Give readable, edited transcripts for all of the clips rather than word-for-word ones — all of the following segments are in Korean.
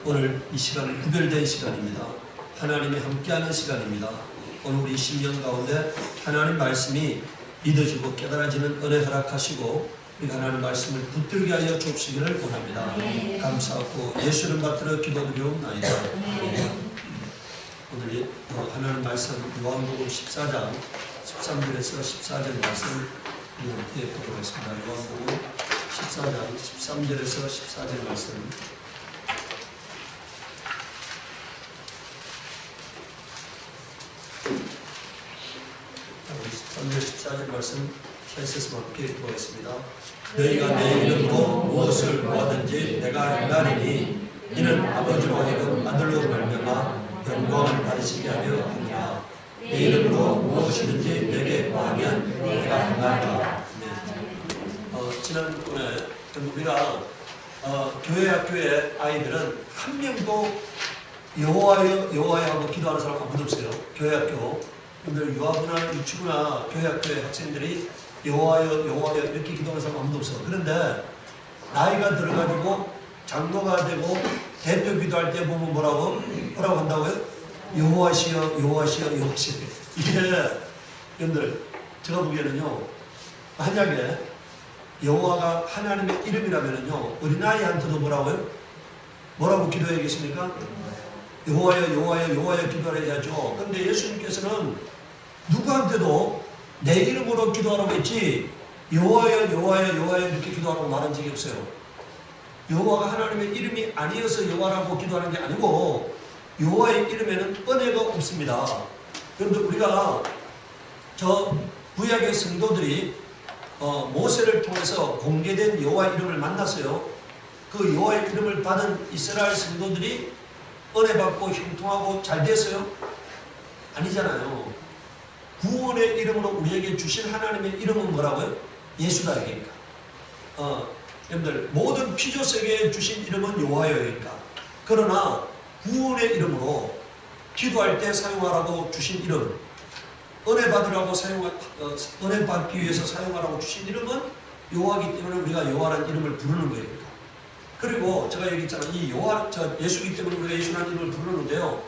오늘 이 시간은 구별된 시간입니다. 하나님이 함께하는 시간입니다. 오늘 우리 심령 가운데 하나님 말씀이 믿어지고 깨달아지는 은혜 허락하시고 우리 하나님 말씀을 붙들게 하여 주시기를 원합니다. 감사하고 예수 이름 받들어 기도드리옵나이다. 오늘 하나님 말씀 요한복음 14장 13절에서 14절 말씀 함께 보겠습니다. 요한복음 14장 13절에서 14절 말씀. 우리 13절 14절 말씀 캔서스 함께 보겠습니다. 너희가 내 이름으로 무엇을 구하든지 내가 행하리니 이는 아버지로 하여금 아들로 말미암아 영광을 받으시게 하려 합니다. 내 이름으로 무엇이든지 내게 구하면 내가 행하리라. 지난번에 우리가 교회 학교의 아이들은 한 명도 여호와여 하고 기도하는 사람 아무도 없어요. 교회 학교 여러분들 유아부나 유치부나 교회 학교의 학생들이 여호와여 이렇게 기도하는 사람 아무도 없어. 그런데 나이가 들어가지고 장로가 되고 대표 기도할 때 보면 뭐라고 한다고요? 여호와시여 이게 여러분들 제가 보기에는요, 만약에 여호와가 하나님의 이름이라면은요, 어린아이한테도 뭐라고 기도해야겠습니까? 여호와여 기도하라 해야죠. 그런데 예수님께서는 누구한테도 내 이름으로 기도하라고 했지 여호와여 이렇게 기도하라고 말한 적이 없어요. 여호와가 하나님의 이름이 아니어서 여호와라고 기도하는 게 아니고 여호와의 이름에는 은혜가 없습니다. 여러분들 우리가 저 구약의 성도들이 모세를 통해서 공개된 여호와의 이름을 만났어요. 그 여호와의 이름을 받은 이스라엘 성도들이 은혜 받고 형통하고 잘 됐어요? 아니잖아요. 구원의 이름으로 우리에게 주신 하나님의 이름은 뭐라고요? 예수다 이게니까. 여러분들 모든 피조 세계에 주신 이름은 여호와여니까. 그러나 구원의 이름으로 기도할 때 사용하라고 주신 이름, 은혜 받으라고 은혜 받기 위해서 사용하라고 주신 이름은 여호와이기 때문에 우리가 여호와라는 이름을 부르는 거예요. 그리고 제가 얘기했잖아요. 이 예수이기 때문에 우리가 예수라는 이름을 부르는데요.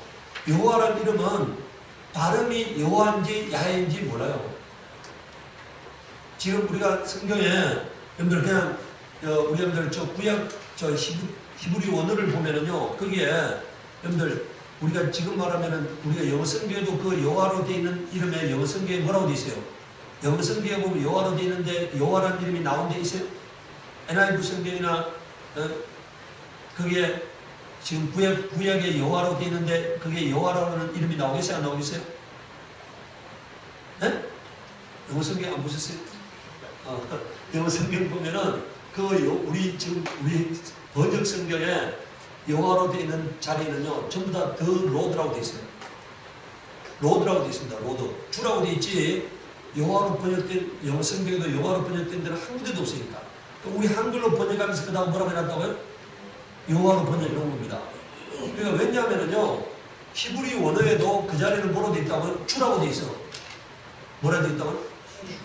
여호와라는 이름은 발음이 여호와인지 야훼인지 몰라요. 지금 우리가 성경에 여러분들 그냥 우리 여러분들 구약 히브리 원어를 보면은요, 거기에 여러분들 우리가 지금 말하면은 우리가 영어 성경에도 그 여호와로 되어 있는 이름에 영어 성경에 뭐라고 되어 있어요? 영어 성경에 보면 여호와로 되어 있는데 여호와라는 이름이 나온 데 있어요? NIV 성경이나 그게 지금 구약에 여호와로 되어 있는데 그게 여호와라는 이름이 나오겠어요? 안 나오겠어요? 네? 영어 성경 안 보셨어요? 영어 성경 보면은 우리 번역 성경에 여호와로 되어 있는 자리는요, 전부 다 더 로드라고 되어 있어요. 로드라고 되어 있습니다. 로드. 주라고 되어 있지, 여호와로 번역된, 영어 성경에도 여호와로 번역된 데는 한 군데도 없으니까. 우리 한글로 번역하면서 그 다음 뭐라고 해놨다고요? 여호와로 번역해 놓은 겁니다. 그러니까 왜냐하면요, 히브리 원어에도 그 자리는 뭐로 되어 있다고요? 주라고 되어 있어. 뭐라 되어 있다고요?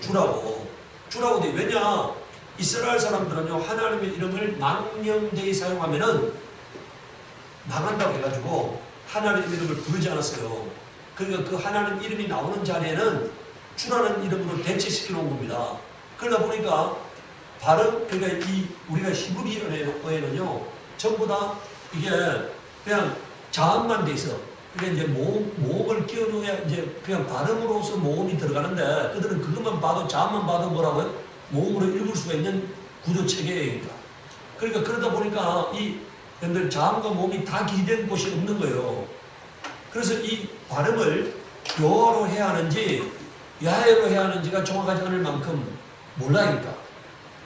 주라고 되어 있어. 왜냐? 이스라엘 사람들은요, 하나님의 이름을 망령되이 사용하면은 망한다고 해가지고 하나님의 이름을 부르지 않았어요. 그러니까 그 하나님 이름이 나오는 자리에는 주라는 이름으로 대체시켜 놓은 겁니다. 그러다 보니까 그러니까 우리가 히브리어에는요, 전부 다 이게 그냥 자음만 돼 있어. 그러니까 이제 모음을 끼워넣어야 이제 그냥 발음으로서 모음이 들어가는데, 그들은 그것만 봐도, 자음만 봐도 뭐라고요? 모음으로 읽을 수가 있는 구조 체계예요. 그러니까 그러다 보니까 여러분들 자음과 모음이 다 기된 곳이 없는 거예요. 그래서 이 발음을 여호와로 해야 하는지 야훼로 해야 하는지가 정확하지 않을 만큼 몰라니까.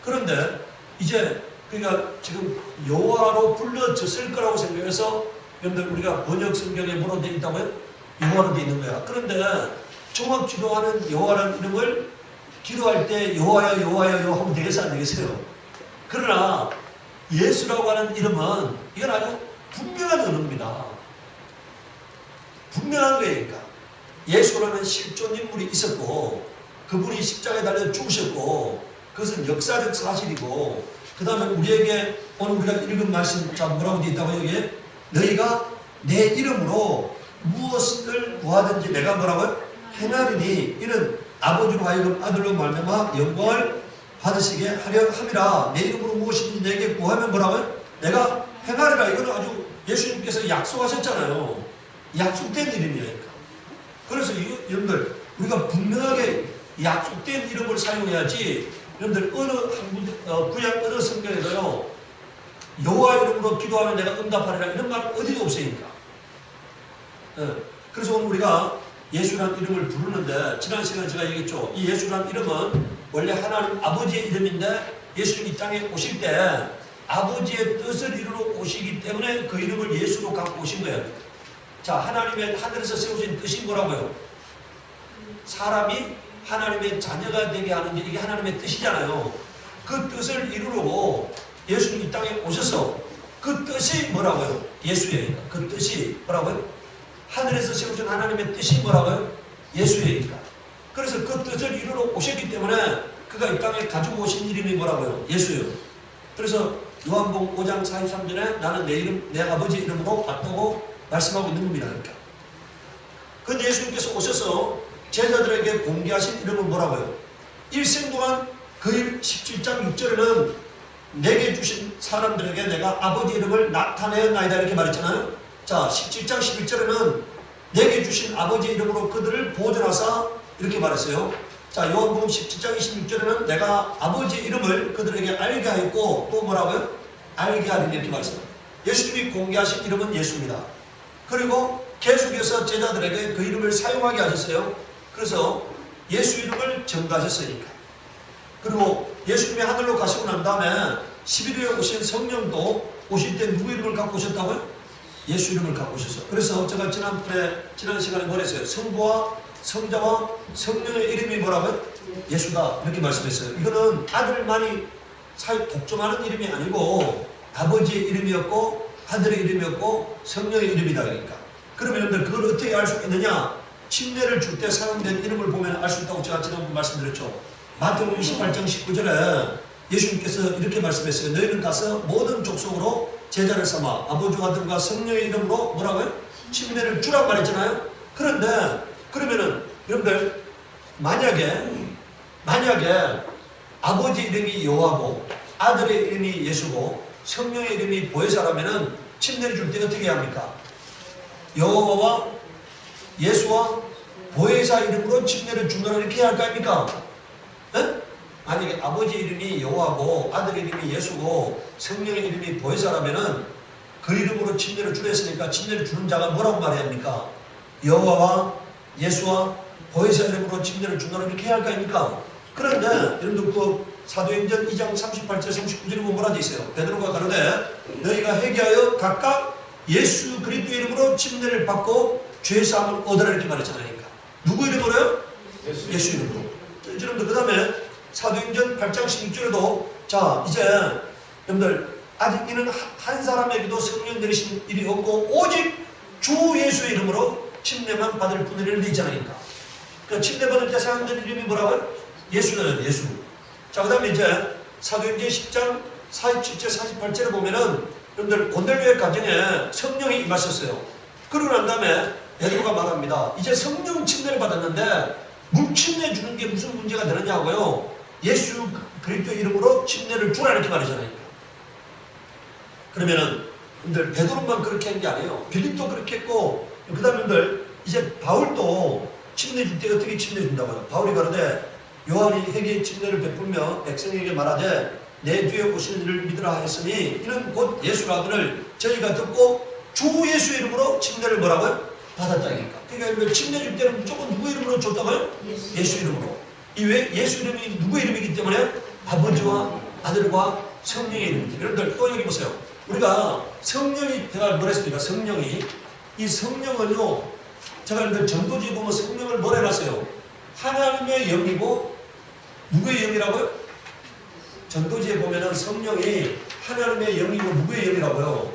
그런데 이제 그러니까 지금 여호와로 불러졌을 거라고 생각해서 여러분들 우리가 번역 성경에 뭐로 되어 있다고요? 여호와로 되어 있는 거야. 그런데 종합 기도하는 여호와라는 이름을 기도할 때 여호와여 하면 되겠어요? 안 되겠어요? 그러나 예수라고 하는 이름은 이건 아주 분명한 언어입니다. 분명한 거예요. 그러니까 예수라는 실존 인물이 있었고 그분이 십자가에 달려 죽으셨고 그것은 역사적 사실이고 그 다음에 우리에게 오늘 우리가 읽은 말씀 자 뭐라고 되어 있다고 여기에 너희가 내 이름으로 무엇을 구하든지 내가 뭐라고요? 행하리니 이는 아버지로 하여금 아들로 말미암아 영광을 받으시게 하려 함이라. 내 이름으로 무엇이든지 내게 구하면 뭐라고요? 내가 행하리라. 이거는 아주 예수님께서 약속하셨잖아요. 약속된 이름이에요. 그래서 여러분들 우리가 분명하게 약속된 이름을 사용해야지. 여러분들 구약 어느 성경에도요 여호와 이름으로 기도하면 내가 응답하리라 이런 말은 어디도 없으니까. 그래서 오늘 우리가 예수란 이름을 부르는데 지난 시간에 제가 얘기했죠. 이 예수란 이름은 원래 하나님 아버지의 이름인데 예수님 이 땅에 오실 때 아버지의 뜻을 이루러 오시기 때문에 그 이름을 예수로 갖고 오신 거예요. 자, 하나님의 하늘에서 세우신 뜻이 뭐라고요? 사람이 하나님의 자녀가 되게 하는 게 이게 하나님의 뜻이잖아요. 그 뜻을 이루려고 예수님 이 땅에 오셔서 그 뜻이 뭐라고요? 예수예요. 그 뜻이 뭐라고요? 하늘에서 세우신 하나님의 뜻이 뭐라고요? 예수예요. 그래서 그 뜻을 이루러 오셨기 때문에 그가 이 땅에 가지고 오신 이름이 뭐라고요? 예수예요. 그래서 요한복음 5장 43절에 나는 내 아버지 이름으로 왔다고 말씀하고 있는 겁니다. 그러니까. 근데 예수님께서 오셔서 제자들에게 공개하신 이름은 뭐라고요? 일생 동안 그 17장 6절에는 내게 주신 사람들에게 내가 아버지 이름을 나타내었나이다 이렇게 말했잖아요. 자, 17장 11절에는 내게 주신 아버지 이름으로 그들을 보존하사 이렇게 말했어요. 자, 요한복음 17장 26절에는 내가 아버지 이름을 그들에게 알게 하였고 또 뭐라고요? 알게 하리니 이렇게 말했어요. 예수님이 공개하신 이름은 예수입니다. 그리고 계속해서 제자들에게 그 이름을 사용하게 하셨어요. 그래서 예수 이름을 전가하셨으니까. 그리고 예수님이 하늘로 가시고 난 다음에 11일에 오신 성령도 오실 때 누구 이름을 갖고 오셨다고요? 예수 이름을 갖고 오셨어요. 그래서 제가 지난 시간에 뭐랬어요? 성부와 성자와 성령의 이름이 뭐라고요? 예수다 이렇게 말씀했어요. 이거는 아들만이 독점하는 이름이 아니고 아버지의 이름이었고 아들의 이름이었고 성령의 이름이다. 그러니까 그러면 여러분들 그걸 어떻게 알 수 있느냐? 침례를 줄 때 사용된 이름을 보면 알 수 있다고 제가 지난번 말씀드렸죠. 마태복음 28장 19절에 예수님께서 이렇게 말씀했어요. 너희는 가서 모든 족속으로 제자를 삼아 아버지와 아들과 성령의 이름으로 뭐라고요? 침례를 주라고 말했잖아요. 그런데 그러면은 여러분들 만약에 아버지 이름이 여호와고 아들의 이름이 예수고 성령의 이름이 보혜사라면은 침례를 줄 때 어떻게 합니까? 여호와와 예수와 보혜사 이름으로 침례를 준다고 이렇게 해야 할 거 아닙니까? 네? 만약에 아버지 이름이 여호와고 아들의 이름이 예수고 성령의 이름이 보혜사라면은 그 이름으로 침례를 주려 했으니까 침례를 주는 자가 뭐라고 말해야 합니까? 여호와와 예수와 보혜사 이름으로 침례를 준다고 이렇게 해야 할 거 아닙니까? 그런데 여러분들 그 사도행전 2장 38절 39절에 보면 뭐라 돼 있어요? 베드로가 가로되 너희가 회개하여 각각 예수 그리스도 이름으로 침례를 받고 죄사함을 얻으라 이렇게 말했잖아요. 그러니까. 누구 이름으로요? 예수 이름으로. 여러분들 그 다음에 사도행전 8장 16절에도 자 이제 여러분들 아직 이는 한 사람에게도 성령 내리신 일이 없고 오직 주 예수의 이름으로 침례만 받을 뿐이라는 데 있잖아요. 그러니까. 그 침례 받을 때 사용된 이름이 뭐라고요? 예수는 예수. 자, 그 다음에 이제 사도행전 10장 47절 48절에 보면은 여러분들 고넬료의 가정에 성령이 임하셨어요. 그러고 난 다음에 베드로가 말합니다. 이제 성령 침례를 받았는데 물침례 주는 게 무슨 문제가 되느냐고요. 예수 그리스도 이름으로 침례를 주라 이렇게 말하잖아요. 그러면은 여러분들 베드로만 그렇게 한 게 아니에요. 빌립도 그렇게 했고 그 다음에 여러분들 이제 바울도 침례 줄 때 어떻게 침례 준다고요. 바울이 가로되 요한이 회개의 침례를 베풀며 백성에게 말하되 내 뒤에 오시는 이를 믿으라 하였으니 이는 곧 예수라거늘 저희가 듣고 주 예수 이름으로 침례를 뭐라고요? 받았다니까. 그러니까 침례 줄 때는 무조건 누구 이름으로 줬다고요? 예수 이름으로. 이 왜 예수 이름이 누구 이름이기 때문에 아버지와 아들과 성령의 이름입니다. 여러분들 또 여기 보세요. 우리가 성령이 제가 뭐랬습니까? 성령이 이 성령은요. 제가 여러분들 전도지에 보면 성령을 뭐라 해놨어요? 하나님의 영이고 누구의 영이라고요? 전도지에 보면은 성령이 하나님의 영이고 누구의 영이라고요?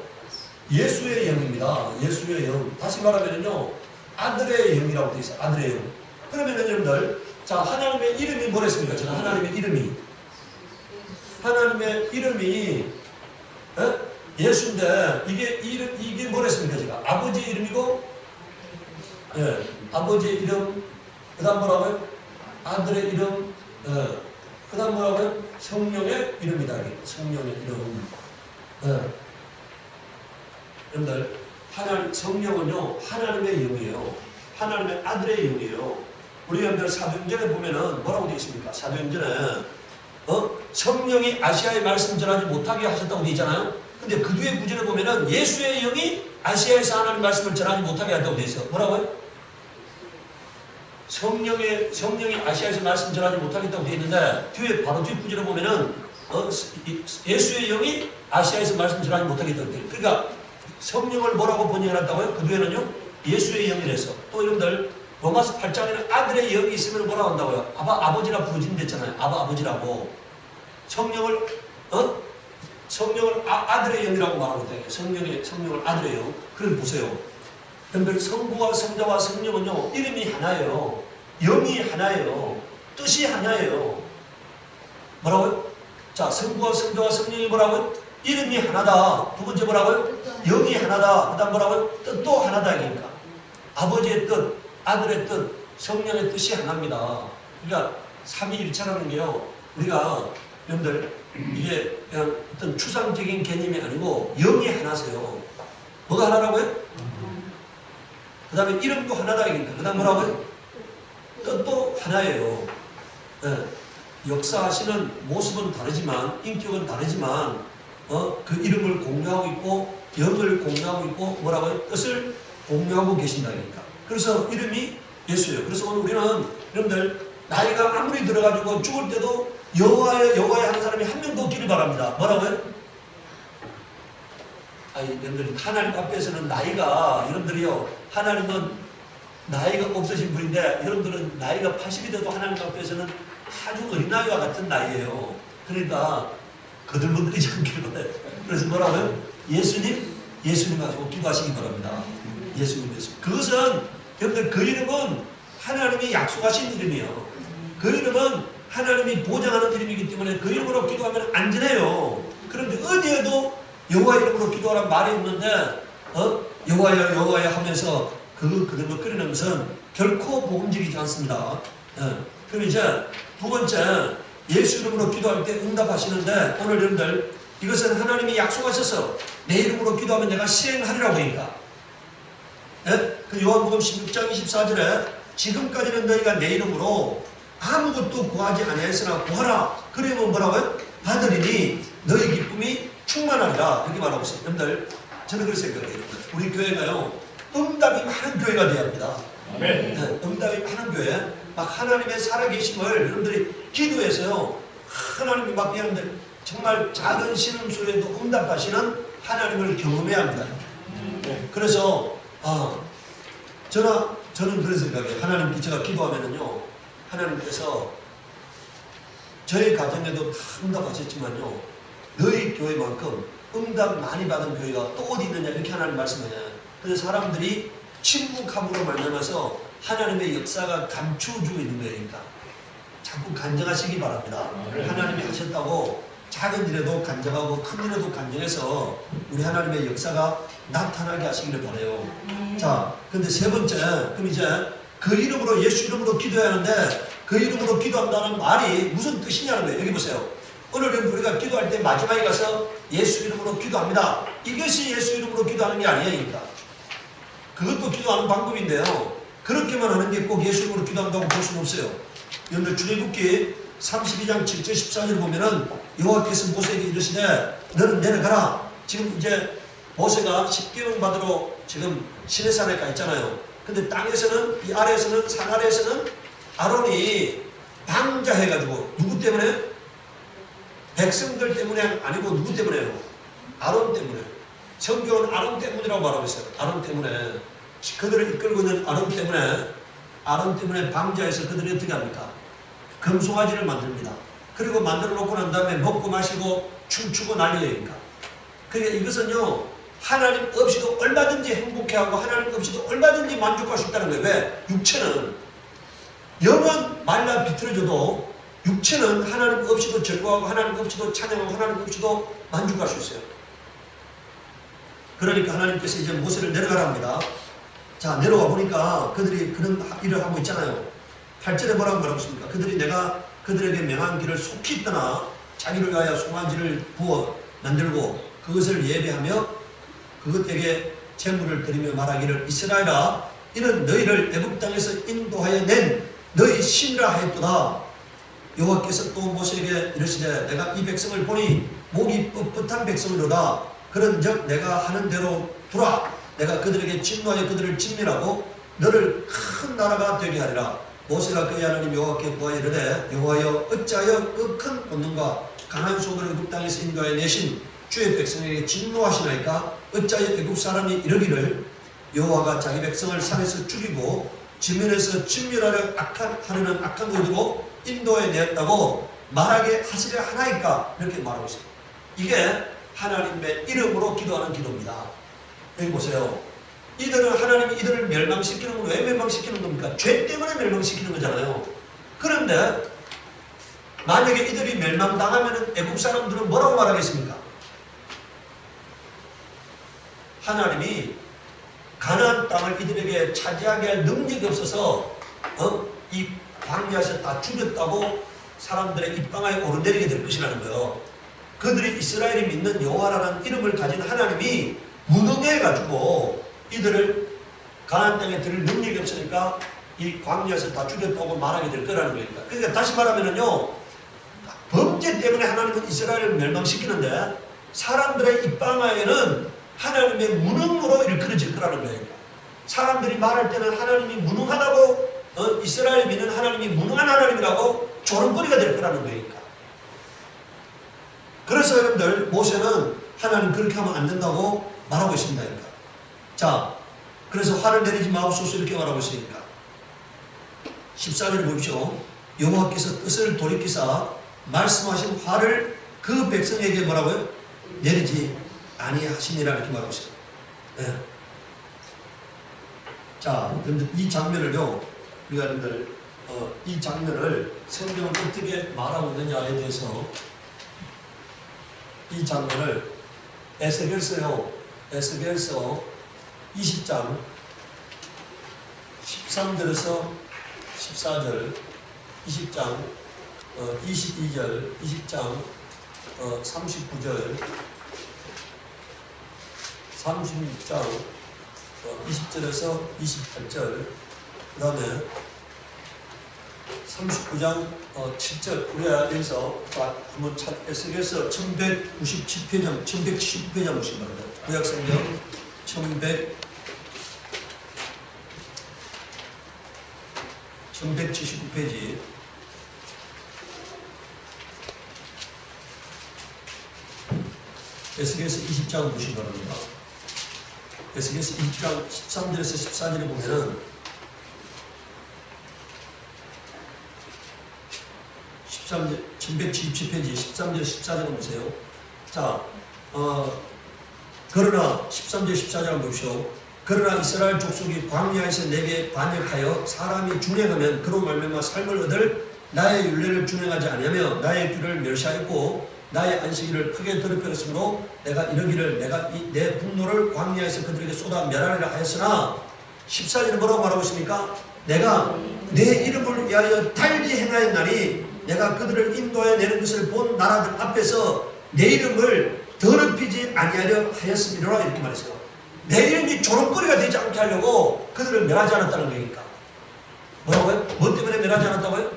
예수의 영입니다. 예수의 영. 다시 말하면요, 아들의 영이라고 되어 있어요. 아들의 영. 그러면은 여러분들, 자 하나님의 이름이 뭐랬습니까? 하나님의 이름이 예수인데 이게 뭐랬습니까? 제가 아버지 이름이고, 예, 아버지의 이름, 그 다음 뭐라고요? 아들의 이름, 예, 그 다음 뭐라고요? 성령의 이름이다. 성령의 이름. 예. 여러분들, 성령은요, 하나님의 영이에요. 하나님의 아들의 영이에요. 우리 여러분들 사도행전에 보면은 뭐라고 되어 있습니까? 사도행전에 성령이 아시아에 말씀 전하지 못하게 하셨다고 되어 있잖아요. 근데 그 뒤에 구절에 보면은 예수의 영이 아시아에서 하나님 말씀을 전하지 못하게 한다고 되어 있어요. 뭐라고요? 성령이 아시아에서 말씀 전하지 못하겠다고 되어 있는데 뒤에 바로 뒷 구절에 보면은 예수의 영이 아시아에서 말씀 전하지 못하겠다고 되어 있어요. 그러니까 성령을 뭐라고 번역해놨다고요? 그 뒤에는요, 예수의 영이라서. 또 여러분들 로마서 8장에는 아들의 영이 있으면 뭐라고 한다고요? 아버지라 부르짖는 됐잖아요. 아버지라고. 성령을 아들의 영이라고 말하고 있다. 성령을 아들의 영. 그걸 보세요. 여러분들 성부와 성자와 성령은요, 이름이 하나예요. 영이 하나예요. 뜻이 하나예요. 뭐라고요? 자, 성부와 성자와 성령이 뭐라고요? 이름이 하나다. 두 번째 뭐라고요? 영이 하나다. 그 다음 뭐라고요? 뜻도 하나다. 그러니까 아버지의 뜻, 아들의 뜻, 성령의 뜻이 하나입니다. 그러니까 삼위일체라는 게요, 우리가 여러분들 이게 그냥 어떤 추상적인 개념이 아니고 영이 하나세요. 뭐가 하나라고요? 그 다음에 이름도 하나다. 그러니까 그 다음 뭐라고요? 뜻도 하나예요. 네. 역사하시는 모습은 다르지만, 인격은 다르지만 그 이름을 공유하고 있고 영을 공유하고 있고 뭐라고요? 뜻을 공유하고 계신다. 그러니까 그래서 이름이 예수예요. 그래서 오늘 우리는 여러분들 나이가 아무리 들어가지고 죽을 때도 여호와의 하는 사람이 한 명도 없기를 바랍니다. 뭐라고요? 여러분들 하나님 앞에서는 나이가, 여러분들이요, 하나님은 나이가 없으신 분인데 여러분들은 나이가 80이 돼도 하나님 앞에서는 아주 어린아이와 같은 나이예요. 그러니까 거들먹거리지 않기를 바라요. 그래서 뭐라고요? 예수님 가지고 기도하시기 바랍니다. 예수님. 그것은 여러분들 그 이름은 하나님이 약속하신 이름이에요. 그 이름은 하나님이 보장하는 이름이기 때문에 그 이름으로 기도하면 안전해요. 그런데 어디에도 여호와 이름으로 기도하라는 말이 없는데 여호와야 하면서 거들먹거리는 것은 결코 복음적이지 않습니다. 그럼 이제 두 번째, 예수 이름으로 기도할 때 응답하시는데 오늘 여러분들 이것은 하나님이 약속하셔서 내 이름으로 기도하면 내가 시행하리라고 하니까. 그 요한복음 16장 24절에 지금까지는 너희가 내 이름으로 아무것도 구하지 아니하였으나 구하라. 그러면 뭐라고요? 받으리니 너희 기쁨이 충만하리라. 이렇게 말하고 있어요. 여러분들 저는 그렇게 생각해요. 우리 교회가요, 응답이 많은 교회가 되어야 합니다. 응답이 많은 교회. 막 하나님의 살아계심을 여러분들이 기도해서요, 하나님이 막 여러분들 정말 작은 신음소리에도 응답하시는 하나님을 경험해야 합니다. 그래서 저는 그런 생각이에요. 하나님께 제가 기도하면은요, 하나님께서 저희 가정에도 다 응답하셨지만요, 너희 교회만큼 응답 많이 받은 교회가 또 어디 있느냐, 이렇게 하나님 말씀하잖아요. 그래서 사람들이 침묵함으로 말미암아서 하나님의 역사가 감추어지고 있는 거예요. 그러니까 자꾸 간증하시기 바랍니다. 하나님이 하셨다고 작은 일에도 간증하고 큰 일에도 간증해서 우리 하나님의 역사가 나타나게 하시기를 바라요. 자, 근데 세 번째, 그럼 이제 그 이름으로, 예수 이름으로 기도해야 하는데 그 이름으로 기도한다는 말이 무슨 뜻이냐는 거예요. 여기 보세요. 오늘은 우리가 기도할 때 마지막에 가서 예수 이름으로 기도합니다. 이것이 예수 이름으로 기도하는 게 아니에요. 그러니까 그것도 기도하는 방법인데요, 그렇게만 하는 게 꼭 예수 이름으로 기도한다고 볼 수는 없어요. 여러분들 출애굽기 32장 7절 14절 보면은 여호와께서 모세에게 이르시되 너는 내려가라. 지금 이제 모세가 십계명 받으러 지금 시내산에 가 있잖아요. 근데 땅에서는, 이 아래에서는, 산 아래에서는 아론이 방자해가지고, 누구 때문에? 백성들 때문에 아니고 누구 때문에요? 아론 때문에. 성경은 아론 때문이라고 말하고 있어요. 아론 때문에. 그들을 이끌고 있는 아론 때문에 방자해서 그들이 어떻게 합니까? 금송아지를 만듭니다. 그리고 만들어 놓고 난 다음에 먹고 마시고 춤추고 난리니까. 그러니까 이것은요, 하나님 없이도 얼마든지 행복해하고 하나님 없이도 얼마든지 만족할 수 있다는 거예요. 왜? 육체는, 영은 말라 비틀어져도 육체는 하나님 없이도 즐거워하고 하나님 없이도 찬양하고 하나님 없이도 만족할 수 있어요. 그러니까 하나님께서 이제 모세를 내려가라 합니다. 자, 내려와 보니까 그들이 그런 일을 하고 있잖아요. 8절에 뭐라고 말하고 있습니까? 그들이 내가 그들에게 명한 길을 속히 떠나 자기를 위하여 송아지를 부어 만들고 그것을 예배하며 그것에게 제물을 드리며 말하기를 이스라엘아 이는 너희를 애굽 땅에서 인도하여 낸 너희 신이라 하였도다. 여호와께서 또 모세에게 이르시되 내가 이 백성을 보니 목이 뻣뻣한 백성이로다. 그런즉 내가 하는 대로 두라. 내가 그들에게 진노하여 그들을 진멸하고 너를 큰 나라가 되게 하리라. 모세가 그의 하나님 여호와께 구하여 이르되 여호와여 어찌하여 그 큰 권능과 강한 손으로 애굽 땅에서 인도하여 내신 주의 백성에게 진노하시나이까? 어찌하여 애굽 사람이 이르기를 여호와가 자기 백성을 산에서 죽이고 지면에서 진멸하려 하려는 악한 의도로 인도해 내었다고 말하게 하시려 하나이까? 이렇게 말하고 있어요. 이게 하나님의 이름으로 기도하는 기도입니다. 여기 보세요. 이들은 하나님이 이들을 멸망시키는 건 왜 멸망시키는 겁니까? 죄 때문에 멸망시키는 거잖아요. 그런데 만약에 이들이 멸망당하면 애국 사람들은 뭐라고 말하겠습니까? 하나님이 가나안 땅을 이들에게 차지하게 할 능력이 없어서 이 광야에서 다 죽였다고 사람들의 입방아에 오르내리게 될 것이라는 거예요. 그들이 이스라엘이 믿는 여호와라는 이름을 가진 하나님이 무능해가지고 이들을 가나안 땅에 들을 능력이 없으니까 이 광야에서 다 죽였다고 말하게 될 거라는 거니까. 그러니까 다시 말하면요, 범죄 때문에 하나님은 이스라엘을 멸망시키는데 사람들의 입방아에는 하나님의 무능으로 일컬어질 거라는 거예요. 사람들이 말할 때는 하나님이 무능하다고 이스라엘 믿는 하나님이 무능한 하나님이라고 조롱거리가 될 거라는 거니까. 그래서 여러분들 모세는 하나님 그렇게 하면 안 된다고 말하고 있습니다. 그러니까. 자, 그래서 화를 내리지 마옵소서 이렇게 말하고 있으니까 14절을 보십시오. 여호와께서 뜻을 돌이키사 말씀하신 화를 그 백성에게 뭐라고요? 내리지 아니하시니라 이렇게 말하고 있어요. 네. 자, 그런데 이 장면을요, 우리가 여러분들 이 장면을 성경은 어떻게 말하고 있느냐에 대해서 이 장면을 에스겔서요, 에스겔서 20장 13절에서 14절, 20장 22절, 20장 39절, 36장 20절에서 28절, 그 다음에 39장 7절, 우리가 여기서 한번 에스겔서 1197페이지, 1179페이지 한번 보시기 바랍니다. 구약성경 1179페이지. 에스겔서 20장 보시기 바랍니다. 에스겔서 20장 13절에서 14절에 보면은 13절, 1177페이지 13절 14절 보세요. 자, 그러나 13절 14절 한번 보십시오. 그러나 이스라엘 족속이 광야에서 내게 반역하여 사람이 준행하면 그로 말미암아 삶을 얻을 나의 율례를 준행하지 아니하며 나의 규를 멸시하였고 나의 안식일을 크게 더럽혔으므로 내가 이러기를 내가 내 분노를 광야에서 그들에게 쏟아 멸하리라 하였으나 14절에 뭐라고 말하고 있습니까? 내가 내 이름을 위하여 달리 행하였나니 내가 그들을 인도해 내는 것을 본 나라들 앞에서 내 이름을 더럽히지 아니하려 하였음이로라 이렇게 말했어요. 내 이름이 조롱거리가 되지 않게 하려고 그들을 멸하지 않았다는 거니까. 뭐라고요? 뭐 때문에 멸하지 않았다고요?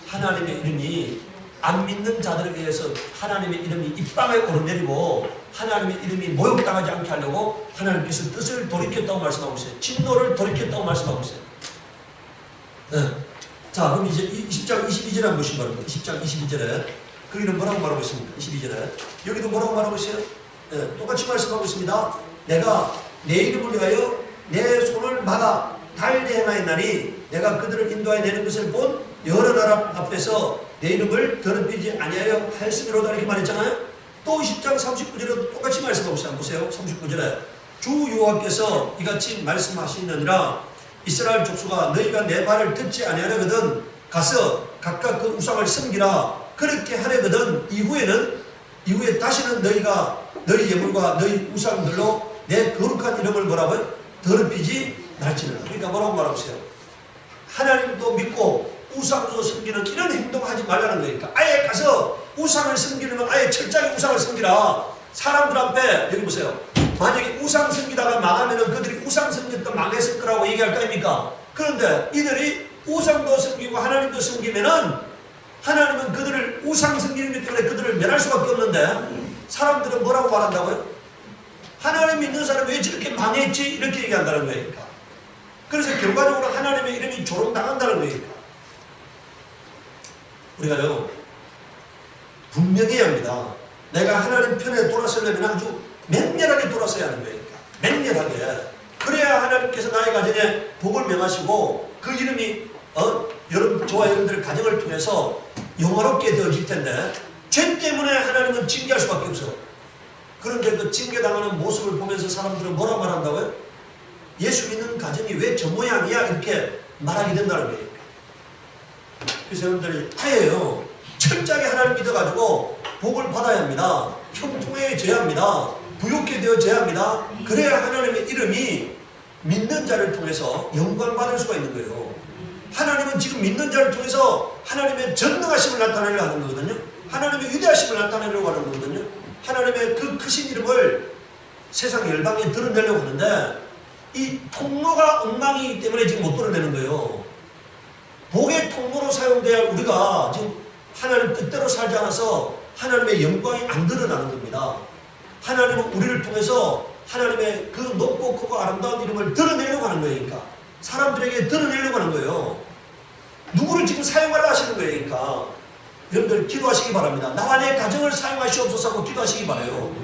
하나님의 이름이 안 믿는 자들에 의해서 하나님의 이름이 입방에 오르내리고 하나님의 이름이 모욕당하지 않게 하려고 하나님께서 뜻을 돌이켰다고 말씀하고 있어요. 진노를 돌이켰다고 말씀하고 있어요. 네. 자, 그럼 이제 20장 22절에 한번 보시기 바랍니다. 20장 22절에 거기는 뭐라고 말하고 있습니까? 22절에 여기도 뭐라고 말하고 있어요? 네. 똑같이 말씀하고 있습니다. 내가 내 이름을 위하여 내 손을 막아 달리 행하였나니 내가 그들을 인도하여 내는 것을 본 여러 나라 앞에서 내 이름을 더럽히지 아니하여 하였음이로다 이렇게 말했잖아요. 또 10장 39절에도 똑같이 말씀하고 있어요. 보세요. 39절에 주 여호와께서 이같이 말씀하시느니라 이스라엘 족속아 너희가 내 말을 듣지 아니하려거든 가서 각각 그 우상을 섬기라 그렇게 하려거든 이후에는 이후에 다시는 너희가 너희 예물과 너희 우상들로 내 거룩한 이름을 뭐라고요? 더럽히지 말지니라. 그러니까 뭐라고 말하세요? 하나님도 믿고 우상도 섬기는 이런 행동을 하지 말라는 거니까 아예 가서 우상을 섬기려면 아예 철저하게 우상을 섬기라. 사람들 앞에 여기 보세요. 만약에 우상 섬기다가 망하면은 그들이 우상 섬겼다 망했을 거라고 얘기할 거 아닙니까? 그런데 이들이 우상도 섬기고 하나님도 섬기면은 하나님은 그들을 우상 섬기는 것 때문에 그들을 멸할 수밖에 없는데 사람들은 뭐라고 말한다고요? 하나님 믿는 사람이 왜 저렇게 망했지? 이렇게 얘기한다는 거니까. 그래서 결과적으로 하나님의 이름이 조롱당한다는 거니까. 우리가요 분명히 해야 합니다. 내가 하나님 편에 돌아서려면 아주 맹렬하게 돌아서야 하는 거니까. 맹렬하게. 그래야 하나님께서 나의 가정에 복을 명하시고 그 이름이 저와 여러분들의 가정을 통해서 영화롭게 되어질 텐데 죄 때문에 하나님은 징계할 수밖에 없어. 그런데 그 징계당하는 모습을 보면서 사람들은 뭐라 말한다고요? 예수 믿는 가정이 왜 저 모양이야? 이렇게 말하게 된다는 거예요. 그래서 여러분들이 하예요. 철저하게 하나님 믿어가지고 복을 받아야 합니다. 형통해져야 합니다. 부욕해 되어져야 합니다. 그래야 하나님의 이름이 믿는 자를 통해서 영광 받을 수가 있는 거예요. 하나님은 지금 믿는 자를 통해서 하나님의 전능하심을 나타내려고 하는 거거든요. 하나님의 위대하심을 나타내려고 하는 거거든요. 하나님의 그 크신 이름을 세상 열방에 드러내려고 하는데 이 통로가 엉망이기 때문에 지금 못 드러내는 거예요. 복의 통로로 사용돼야 우리가 지금 하나님 뜻대로 살지 않아서 하나님의 영광이 안 드러나는 겁니다. 하나님은 우리를 통해서 하나님의 그 높고 크고 아름다운 이름을 드러내려고 하는 거니까 사람들에게 드러내려고 하는 거예요. 누구를 지금 사용하려 하시는 거니까 여러분들 기도하시기 바랍니다. 나와 내 가정을 사용하시옵소서 하고 기도하시기 바라요.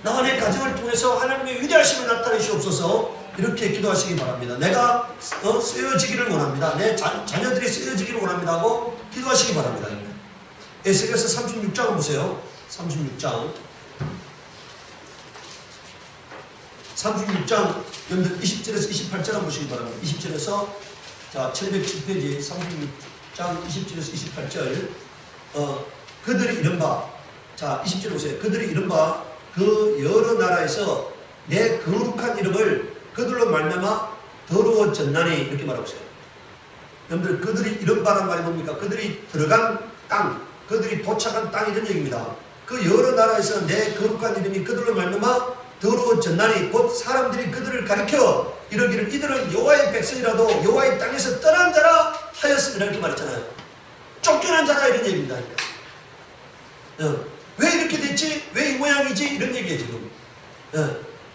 나와 내 가정을 통해서 하나님의 위대하심을 나타내시옵소서 이렇게 기도하시기 바랍니다. 내가 쓰여지기를 원합니다. 내 자녀들이 쓰여지기를 원합니다 하고 기도하시기 바랍니다. 에스겔서 36장을 보세요. 36장 여러분들 20절에서 28절 한번 보시기 바랍니다. 20절에서 자 707페이지 36장 20절에서 28절 그들이 이른바 자 20절 보세요. 그들이 이른바 그 여러 나라에서 내 거룩한 이름을 그들로 말미암아 더러워졌나니 이렇게 말하고 있어요. 여러분들 그들이 이른바란 말이 뭡니까? 그들이 들어간 땅 그들이 도착한 땅 이런 얘기입니다. 그 여러 나라에서 내 거룩한 이름이 그들로 말미암아 더러워졌나니 곧 사람들이 그들을 가리켜 이러기를 이들은 여호와의 백성이라도 여호와의 땅에서 떠난 자라 하였습니다 이렇게 말했잖아요. 쫓겨난 자라 이런 얘기입니다. 왜 이렇게 됐지? 왜 이 모양이지? 이런 얘기예요 지금.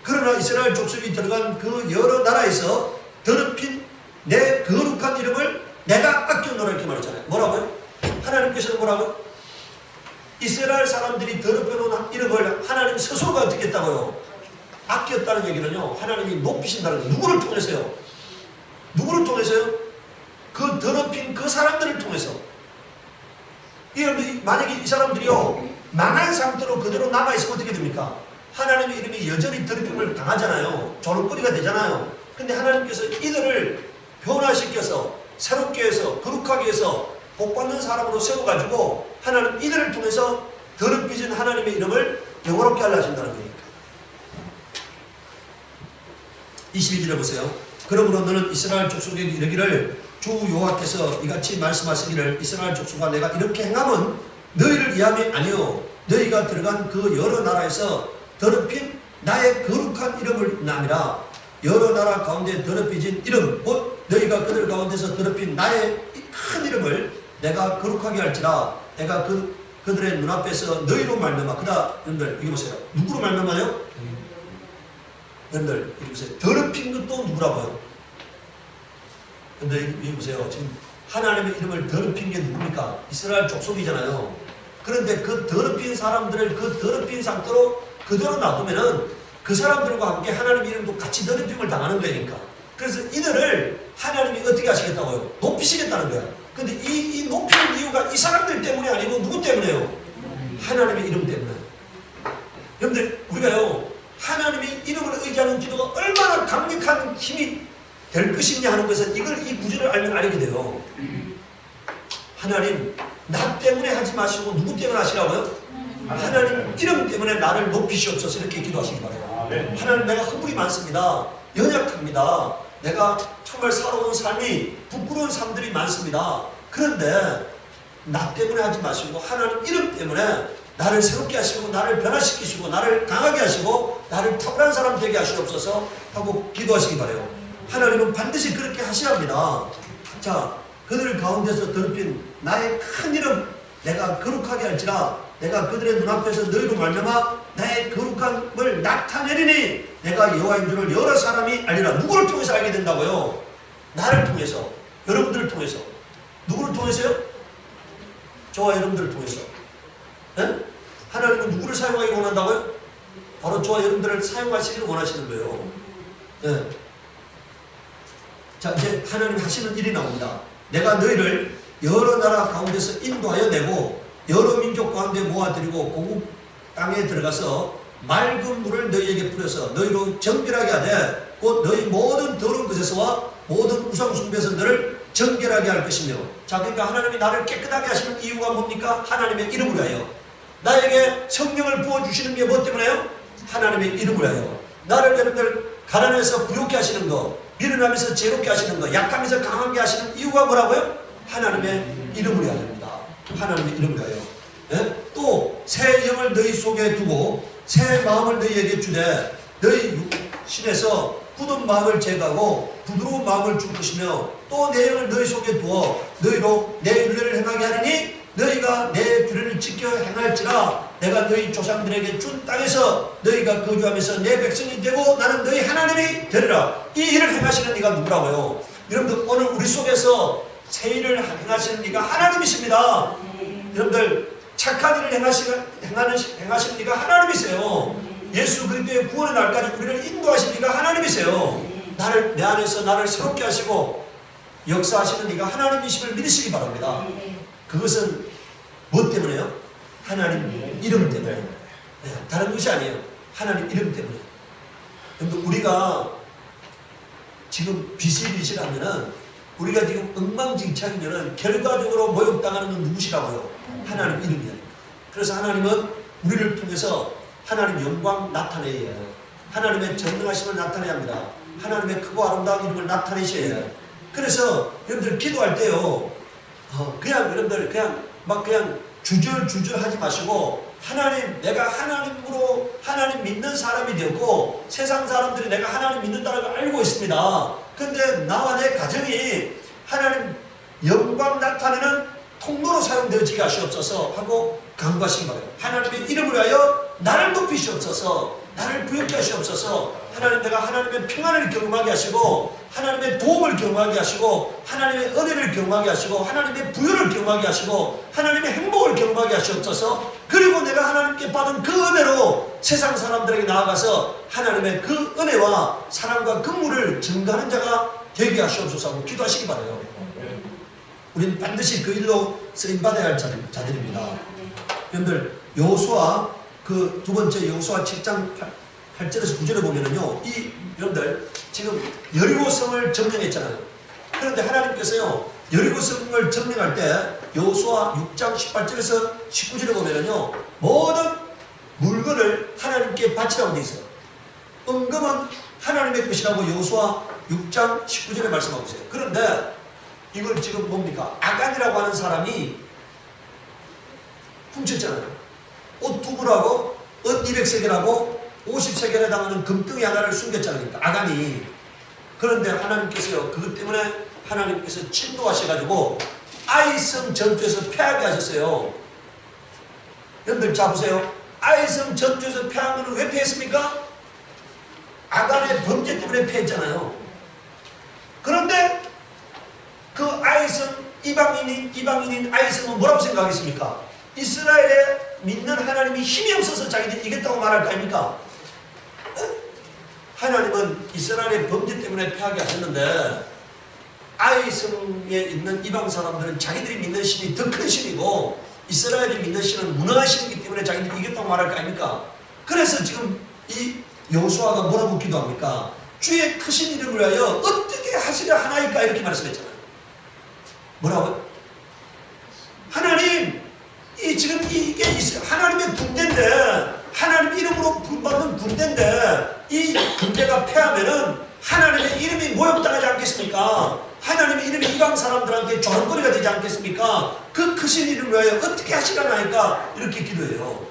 그러나 이스라엘 족속이 들어간 그 여러 나라에서 더럽힌 내 거룩한 이름을 내가 아껴놓으라 이렇게 말했잖아요. 뭐라고요? 하나님께서는 뭐라고요? 이스라엘 사람들이 더럽혀놓은 이름을 하나님 스스로가 어떻게 했다고요? 아꼈다는 얘기는요. 하나님이 높이신다는 거예요. 누구를 통해서요? 누구를 통해서요? 그 더럽힌 그 사람들을 통해서. 만약에 이 사람들이요 망한 상태로 그대로 남아있으면 어떻게 됩니까? 하나님의 이름이 여전히 더럽힘을 당하잖아요. 조롱거리가 되잖아요. 근데 하나님께서 이들을 변화시켜서 새롭게 해서 거룩하게 해서 복받는 사람으로 세워가지고 하나님 이들을 통해서 더럽혀진 하나님의 이름을 영원롭게 하려 하신다는 거니까. 22절에 보세요. 그러므로 너는 이스라엘 족속에게 이르기를 주 여호와께서 이같이 말씀하시기를 이스라엘 족속아 내가 이렇게 행함은 너희를 위함이 아니요 너희가 들어간 그 여러 나라에서 더럽힌 나의 거룩한 이름을 남이라. 여러 나라 가운데 더럽혀진 이름 곧 너희가 그들 가운데서 더럽힌 나의 큰 이름을 내가 거룩하게 할지라. 내가 그들의 눈앞에서 너희로 말미암아. 그다 여러분들 여기 보세요. 누구로 말미암아요? 여러분들 여기 보세요. 더럽힌 것도 누구라고요? 여러분들 여기 보세요. 지금 하나님의 이름을 더럽힌 게 누굽니까? 이스라엘 족속이잖아요. 그런데 그 더럽힌 사람들을 그 더럽힌 상태로 그대로 놔두면은 그 사람들과 함께 하나님의 이름도 같이 더럽힘을 당하는 거니까. 그래서 이들을 하나님이 어떻게 하시겠다고요? 높이시겠다는 거야. 근데 이 높이는 이유가 이 사람들 때문이 아니고 누구 때문에요? 하나님의 이름 때문에. 여러분들 우리가요 하나님의 이름을 의지하는 기도가 얼마나 강력한 힘이 될 것이냐 하는 것은 이 구절을 알면 알게 돼요. 하나님 나 때문에 하지 마시고 누구 때문에 하시라고요? 하나님 이름 때문에 나를 높이시옵소서 이렇게 기도하시기 바래요. 하나님 내가 허물이 많습니다. 연약합니다. 내가 정말 살아온 삶이 부끄러운 삶들이 많습니다. 그런데 나 때문에 하지 마시고 하나님 이름 때문에 나를 새롭게 하시고 나를 변화시키시고 나를 강하게 하시고 나를 탁월한 사람 되게 하시옵소서 하고 기도하시기 바래요. 하나님은 반드시 그렇게 하셔야 합니다. 자, 그들 가운데서 더럽힌 나의 큰 이름 내가 거룩하게 할지라 내가 그들의 눈앞에서 너희로 말미암아 나의 거룩함을 나타내리니 내가 여호와인 줄을 여러 사람이 알리라. 누구를 통해서 알게 된다고요? 나를 통해서, 여러분들을 통해서. 누구를 통해서요? 저와 여러분들을 통해서. 네? 하나님은 누구를 사용하기 원한다고요? 바로 저와 여러분들을 사용하시기를 원하시는 거예요. 네. 자, 이제 하나님 하시는 일이 나옵니다. 내가 너희를 여러 나라 가운데서 인도하여 내고 여러 민족 가운데 모아들이고 고국 땅에 들어가서 맑은 물을 너희에게 뿌려서 너희로 정결하게 하되 곧 너희 모든 더러운 것에서와 모든 우상 숭배에서 너를 정결하게 할 것이며. 자, 그러니까 하나님이 나를 깨끗하게 하시는 이유가 뭡니까? 하나님의 이름으로 하여. 나에게 성령을 부어주시는 게 뭐 때문에요? 하나님의 이름으로 하여. 나를 여러분들 가난해서 부욕케 하시는 거, 미련하면서 죄롭게 하시는 거, 약하면서 강하게 하시는 이유가 뭐라고요? 하나님의 이름으로 하여입니다. 하나님의 이름으로 하여. 네? 또 새 영을 너희 속에 두고 새 마음을 너희에게 주되 너희 육신에서 굳은 마음을 제거하고 부드러운 마음을 줄 것이며 또 내 영을 너희 속에 두어 너희로 내 윤례를 행하게 하리니 너희가 내 규례를 지켜 행할지라 내가 너희 조상들에게 준 땅에서 너희가 거주하면서 내 백성이 되고 나는 너희 하나님이 되리라. 이 일을 행하시는 이가 누구라고요? 여러분들 오늘 우리 속에서 새 일을 행하시는 이가 하나님이십니다. 여러분들 착한 일을 행하시는 이가 하나님이세요. 예수 그리스도의 구원의 날까지 우리를 인도하신 이가 하나님이세요. 내 안에서 나를 새롭게 하시고 역사하시는 이가 하나님이심을 믿으시기 바랍니다. 그것은 무엇 때문에요? 하나님 이름 때문에. 네, 다른 것이 아니에요. 하나님 이름 때문에. 근데 우리가 지금 비실비실하면은 우리가 지금 엉망진창이면은 결과적으로 모욕당하는 건 누구시라고요? 하나님 이름이에요. 그래서 하나님은 우리를 통해서 하나님 영광 나타내야 해요. 하나님의 전능하심을 나타내야 합니다. 하나님의 크고 아름다운 이름을 나타내셔야 해요. 그래서 여러분들 기도할 때요, 그냥 여러분들 그냥 주저주저 하지 마시고 하나님, 내가 하나님으로 하나님 믿는 사람이 되었고 세상 사람들이 내가 하나님 믿는다는 걸 알고 있습니다. 근데 나와 내 가정이 하나님 영광 나타내는 통로로 사용되어지게 하시옵소서 하고 간구하시기 바랍니다. 하나님의 이름을 하여 나를 높이시옵소서, 나를 부욕케 하시옵소서. 하나님, 내가 하나님의 평안을 경험하게 하시고 하나님의 도움을 경험하게 하시고 하나님의 은혜를 경험하게 하시고 하나님의 부여를 경험하게 하시고 하나님의 행복을 경험하게 하시옵소서. 그리고 내가 하나님께 받은 그 은혜로 세상 사람들에게 나아가서 하나님의 그 은혜와 사랑과 긍휼을 증가하는 자가 되게 하시옵소서 하고 기도하시기 바라요. 우리는 반드시 그 일로 쓰임받아야 할 자들입니다. 여러분들 여호수아 그 두 번째 여호수아 7장 8절에서 9절에 보면은요, 여러분들 지금 여리고성을 점령했잖아요. 그런데 하나님께서요 여리고성을 점령할 때 여호수아 6장 18절에서 19절에 보면은요 모든 물건을 하나님께 바치라고 되어 있어요. 은금은 하나님의 것이라고 여호수아 6장 19절에 말씀하고 있어요. 그런데 이걸 지금 뭡니까? 아간이라고 하는 사람이 훔쳤잖아요. 옷 두 벌하고 은 200세겔하고 50세겔에 해당하는 금덩이 하나를 숨겼잖아요. 아간이. 그런데 하나님께서요, 그것 때문에 하나님께서 침노하셔가지고 아이성 전투에서 패하게 하셨어요. 여러분들 자 보세요. 아이성 전투에서 패한 것은 왜 패했습니까? 아간의 범죄 때문에 패했잖아요. 그런데 그 아이성 이방인인 아이성은 뭐라고 생각했습니까? 이스라엘에 믿는 하나님이 힘이 없어서 자기들이 이겼다고 말할 거 아닙니까? 하나님은 이스라엘의 범죄 때문에 패하게 하셨는데 아이성에 있는 이방 사람들은 자기들이 믿는 신이 더 큰 신이고 이스라엘이 믿는 신은 무능한 신이기 때문에 자기들이 이겼다고 말할 거 아닙니까? 그래서 지금 이 여호수아가 뭐라고 기도합니까? 주의 크신 이름을 위하여 어떻게 하시려 하나이까 이렇게 말씀했잖아요. 뭐라고요? 하나님, 지금 이게 하나님의 군대인데, 하나님 이름으로 부름받는 군대인데, 이 군대가 패하면은 하나님의 이름이 모욕당하지 않겠습니까? 하나님의 이름이 이방 사람들한테 조롱거리가 되지 않겠습니까? 그 크신 이름을 위하여 어떻게 하시려나니까 이렇게 기도해요.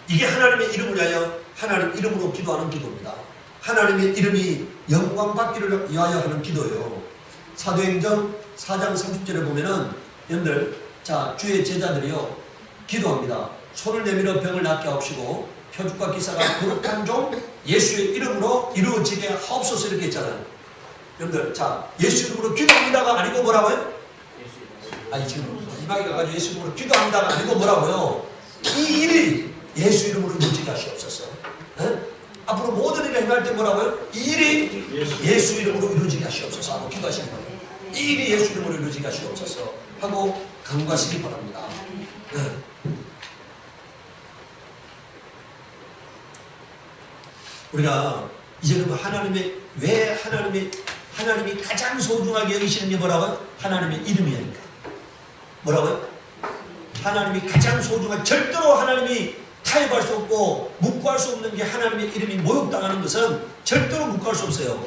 이게 하나님의 이름을 위하여 하나님 이름으로 기도하는 기도입니다. 하나님의 이름이 영광받기를 위하여 하는 기도예요. 사도행전 4장 30절에 보면은 여러분들, 자, 주의 제자들이요 기도합니다. 손을 내밀어 병을 낫게 하옵시고 표죽과 기사가 거룩한 종 예수의 이름으로 이루어지게 하옵소서 이렇게 했잖아요. 여러분들, 자, 예수 이름으로 기도합니다가 아니고 뭐라고요? 아니, 지금 마지막에 가가지고 예수 이름으로 기도합니다가 아니고 뭐라고요? 이 일이 예수 이름으로 이루어지게 하시옵소서. 네? 앞으로 모든 일을 행할 때 뭐라고요? 이 일이 예수 이름으로 이루어지게 하시옵소서 하고 기도하시는 거예요. 이 일이 예수 이름으로 이루어지게 하시옵소서 하고 간구하시기 바랍니다. 네. 우리가 이제는 왜 하나님이 가장 소중하게 여기시는 게 뭐라고요? 하나님의 이름이니까. 뭐라고요? 하나님이 가장 소중한, 절대로 하나님이 타협할 수 없고 묵과할 수 없는 게 하나님의 이름이 모욕당하는 것은 절대로 묵과할 수 없어요.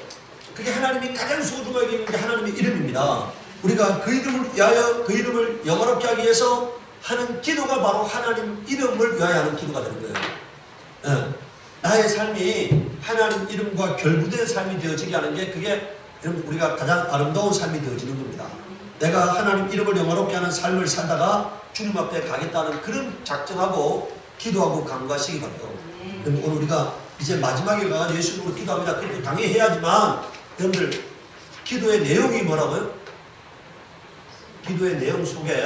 그게 하나님이 가장 소중하게 여기는 게 하나님의 이름입니다. 우리가 그 이름을 위하여, 그 이름을 영화롭게 하기 위해서 하는 기도가 바로 하나님 이름을 위하여 하는 기도가 되는 거예요. 네. 나의 삶이 하나님 이름과 결부된 삶이 되어지게 하는 게, 그게 우리가 가장 아름다운 삶이 되어지는 겁니다. 내가 하나님 이름을 영화롭게 하는 삶을 살다가 주님 앞에 가겠다는 그런 작정하고 기도하고 간구하시기 바랍니다. 오늘 우리가 이제 마지막에 가서 예수 이름으로 기도합니다. 그렇게 당연히 해야지만, 여러분들, 기도의 내용이 뭐라고요? 기도의 내용 속에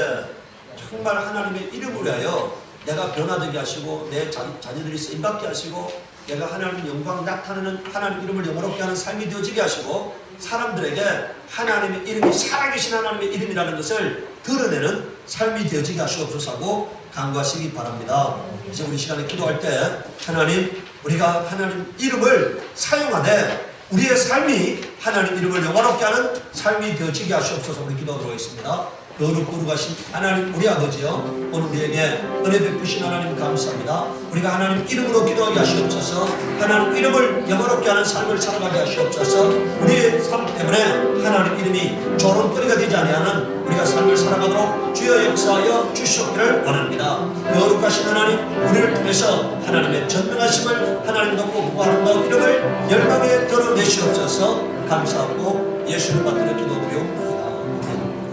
정말 하나님의 이름을 위하여 내가 변화되게 하시고 내 자녀들이 쓰임받게 하시고 내가 하나님의 영광 나타내는, 하나님 이름을 영화롭게 하는 삶이 되어지게 하시고 사람들에게 하나님의 이름이 살아계신 하나님의 이름이라는 것을 드러내는 삶이 되어지게 하시옵소서 하고 간구하시기 바랍니다. 이제 우리 시간에 기도할 때 하나님, 우리가 하나님 이름을 사용하되 우리의 삶이 하나님 이름을 영화롭게 하는 삶이 되어지게 하시옵소서. 우리 기도하도록 하겠습니다. 거룩 거룩하신 하나님 우리 아버지요, 오늘 우리에게 은혜 베푸신 하나님 감사합니다. 우리가 하나님 이름으로 기도하게 하시옵소서. 하나님 이름을 영화롭게 하는 삶을 살아가게 하시옵소서. 우리의 삶 때문에 하나님 이름이 조롱거리가 되지 아니하는 우리가 삶을 살아가도록 주여 역사하여 주시옵기를 원합니다. 거룩하신 하나님, 우리를 통해서 하나님의 전능하심을 하나님 높고 보고 아름다운 이름을 열방에 드러내시옵소서. 감사하고 예수를 받들어 기도드려